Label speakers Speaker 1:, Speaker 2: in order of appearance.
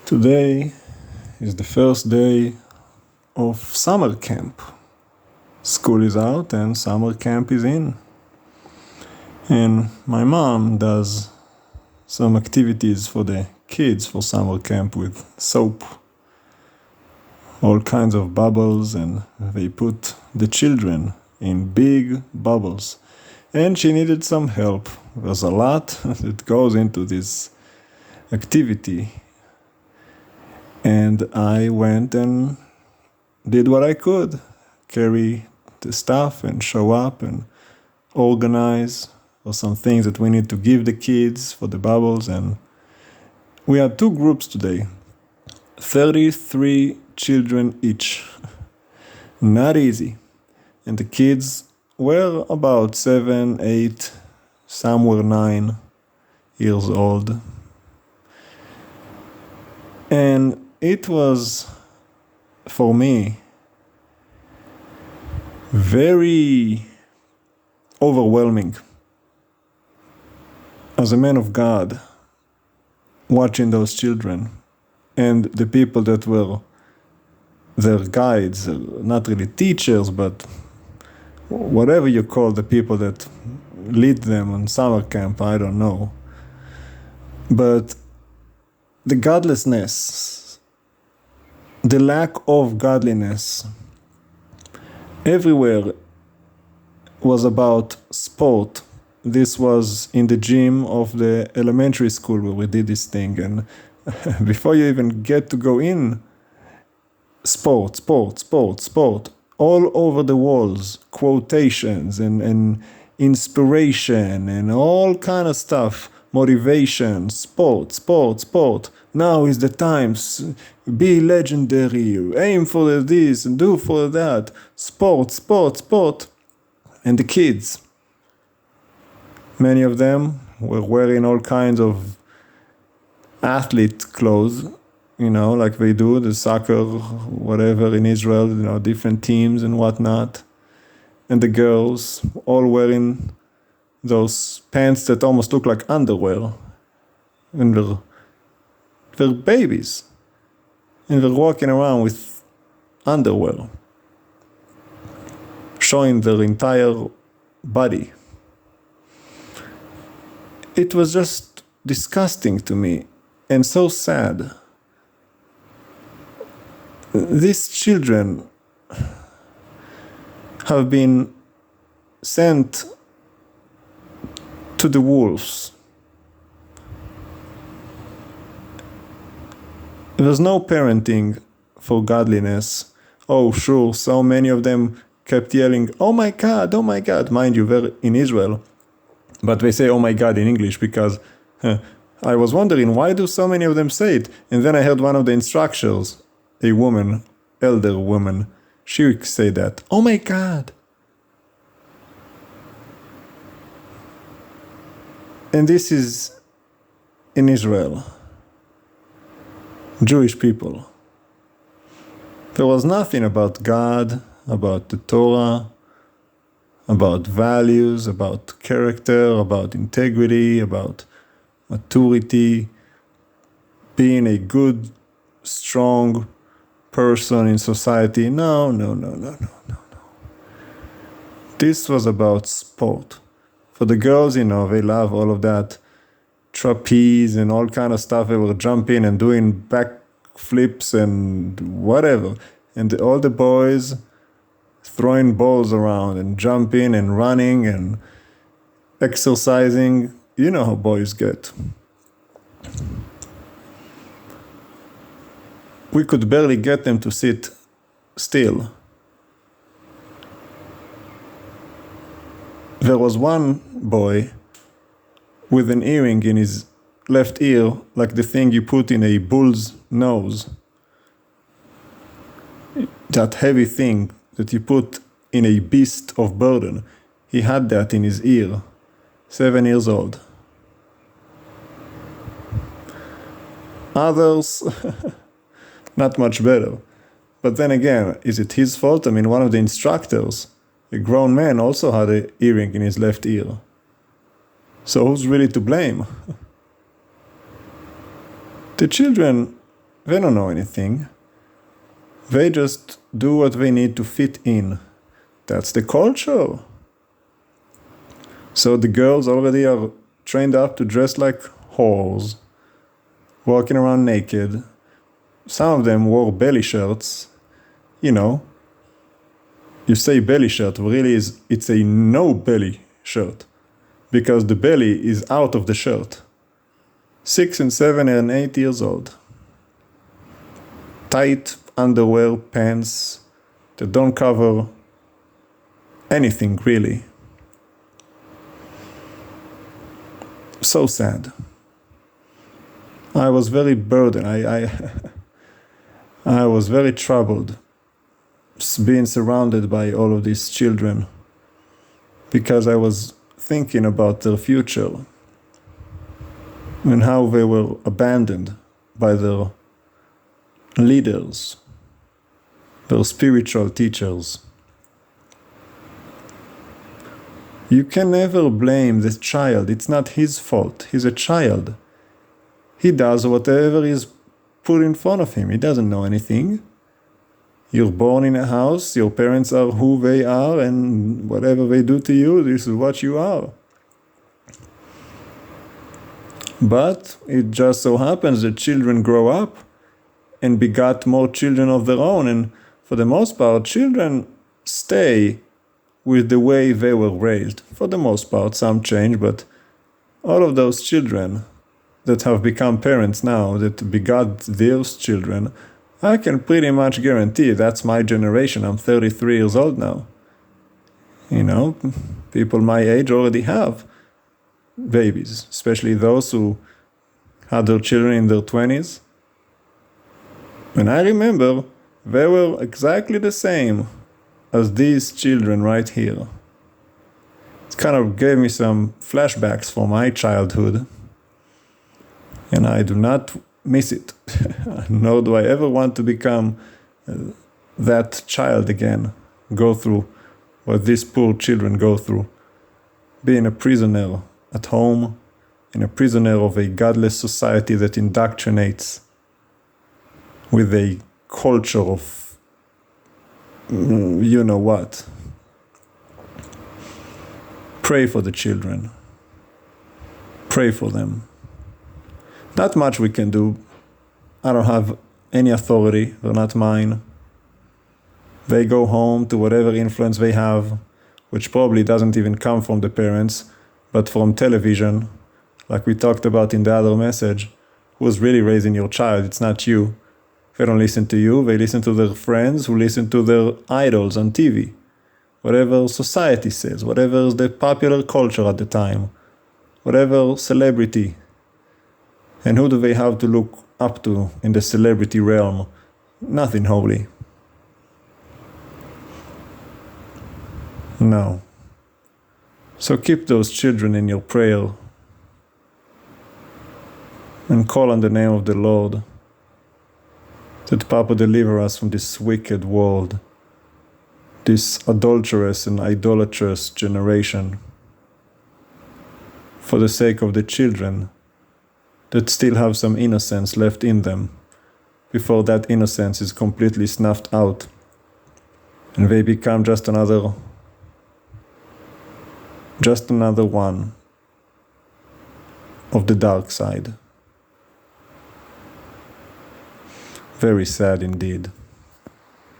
Speaker 1: Today is the first day of summer camp. School is out and summer camp is in. And my mom does some activities for the kids for summer camp with soap. All kinds of bubbles, and they put the children in big bubbles. And she needed some help. There's a lot that goes into this activity. And I went and did what I could. Carry the stuff and show up and organize for some things that we need to give the kids for the bubbles. And we had 2 groups today. 33 children each. Not easy. And the kids were about 7, 8, some were 9 years old. And it was, for me, very overwhelming. As a man of God, watching those children and the people that were their guides, not really teachers, but whatever you call the people that lead them on summer camp, I don't know. But the godlessness, the lack of godliness everywhere was about sport. This was in the gym of the elementary school where we did this thing. And before you even get to go in, sport. All over the walls, quotations and inspiration and all kind of stuff. Motivation, sport. Now is the time. Be legendary. Aim for this and do for that. Sport. And the kids, many of them were wearing all kinds of athlete clothes, like they do, the soccer, whatever in Israel, different teams and whatnot. And the girls all wearing those pants that almost look like underwear. And they're babies. And they're walking around with underwear, showing their entire body. It was just disgusting to me and so sad. These children have been sent to the wolves. There's no parenting for godliness. Oh, sure, so many of them kept yelling, oh my God. Mind you, they're in Israel. But they say, oh my God, in English because I was wondering, why do so many of them say it? And then I heard one of the instructors, a woman, elder woman, she would say that, oh my God. And this is in Israel. Jewish people. There was nothing about God, about the Torah, about values, about character, about integrity, about maturity, being a good, strong person in society. No. This was about sport. For the girls, they love all of that trapeze and all kind of stuff. They were jumping and doing back flips and whatever. And all the boys throwing balls around and jumping and running and exercising. You know how boys get. We could barely get them to sit still. There was one boy with an earring in his left ear, like the thing you put in a bull's nose. That heavy thing that you put in a beast of burden. He had that in his ear. 7 years old. Others, not much better. But then again, is it his fault? One of the instructors, a grown man, also had an earring in his left ear. So who's really to blame? The children They don't know anything. They just do what they need to fit in. That's the culture. So the girls already are trained up to dress like whores, walking around naked. Some of them wore belly shirts. You know, you say belly shirt, really it's a no belly shirt, because the belly is out of the shirt. 6 and 7 and 8 years old. Tight underwear, pants that don't cover anything really. So sad. I was very burdened. I was very troubled being surrounded by all of these children, because I was thinking about their future and how they were abandoned by their leaders, their spiritual teachers. You can never blame the child. It's not his fault. He's a child. He does whatever is put in front of him. He doesn't know anything. You're born in a house, your parents are who they are, and whatever they do to you, this is what you are. But it just so happens that children grow up and begot more children of their own, and for the most part, children stay with the way they were raised. For the most part, some change, but all of those children that have become parents now, that begot their children, I can pretty much guarantee that's my generation. I'm 33 years old now. You know, people my age already have babies, especially those who had their children in their 20s. And I remember they were exactly the same as these children right here. It kind of gave me some flashbacks from my childhood, and I do not miss it. Nor do I ever want to become that child again, go through what these poor children go through, being a prisoner at home and a prisoner of a godless society that indoctrinates with a culture of you know what. Pray for the children. Pray for them. Not much we can do. I don't have any authority. They're not mine. They go home to whatever influence they have, which probably doesn't even come from the parents, but from television, like we talked about in the other message. Who's really raising your child? It's not you. They don't listen to you, they listen to their friends who listen to their idols on TV. Whatever society says, whatever is the popular culture at the time, whatever celebrity. And who do they have to look up to in the celebrity realm? Nothing holy. No. So keep those children in your prayer and call on the name of the Lord, that Papa deliver us from this wicked world, this adulterous and idolatrous generation, for the sake of the children that still have some innocence left in them, before that innocence is completely snuffed out and they become just another one of the dark side. Very sad indeed.